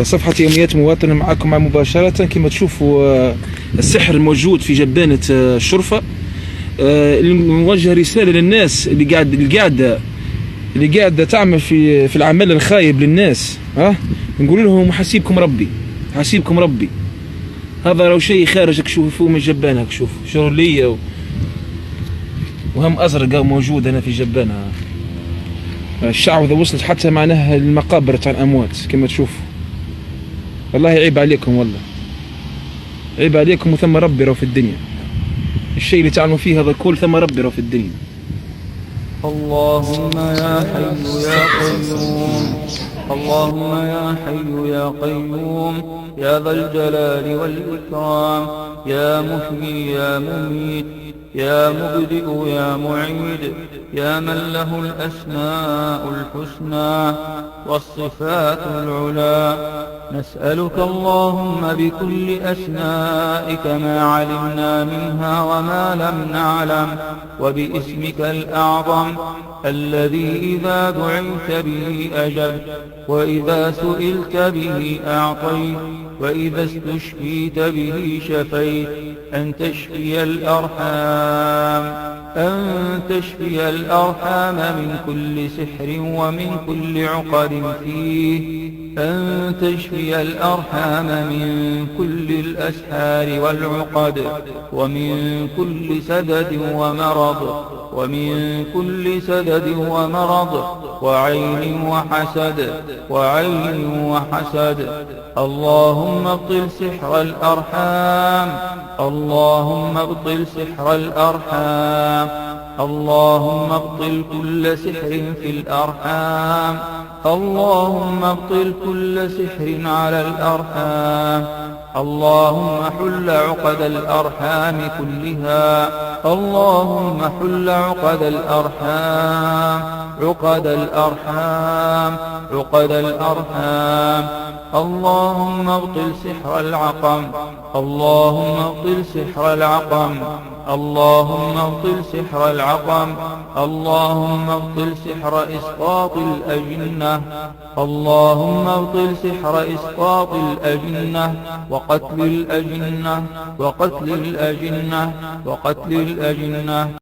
صفحة يوميات مواطن معكم مباشرة. كما تشوفوا السحر الموجود في جبانة الشرفة. نوجه رسالة للناس اللي قاعدة تعمل في العمل الخايب للناس. نقول لهم حسيبكم ربي، حسيبكم ربي. هذا لو شيء خارجك شوفوا من جبانة، شوف شرلية وهم أزرق موجود هنا في جبانة. الشعوذة وصلت حتى معناها المقابر تاع الأموات كما تشوفوا. والله عيب عليكم، والله عيب عليكم. وثم ربي راه في الدنيا، الشيء اللي تعلموا فيه هذا كل ثم ربي راه في الدنيا. اللهم يا حي يا قيوم، اللهم يا حي يا قيوم، يا ذا الجلال والإكرام، يا محيي يا مميت، يا مبدئ يا معيد، يا من له الأسماء الحسنى والصفات العلى، نسألك اللهم بكل أسمائك ما علمنا منها وما لم نعلم، وباسمك الأعظم الذي إذا دعيت به أجبت، وإذا سئلت به أعطيت، وإذا استشفيت به شفيت، أن تشفي الأرحام، أن تشفي الأرحام من كل سحر ومن كل عقد فيه، أن تشفي الأرحام من كل الأسحار والعقد، ومن كل سدد ومرض، ومن كل سدد ومرض، وعين وحسد، وعين وحسد. اللهم ابطل سحر الأرحام، اللهم ابطل سحر الأرحام، اللهم ابطل كل سحر في الأرحام، اللهم ابطل كل سحر على الأرحام، اللهم حل عقد الأرحام كلها، اللهم حل عقد الأرحام، عقد الأرحام، عقد الأرحام. اللهم ابطل سحر العقم، اللهم ابطل سحر العقم، اللهم ابطل سحر العقم، اللهم ابطل سحر إسقاط الأجنة، اللهم ابطل سحر إسقاط الأجنة وقتل الأجنة، وقتل الأجنة، وقتل الأجنة.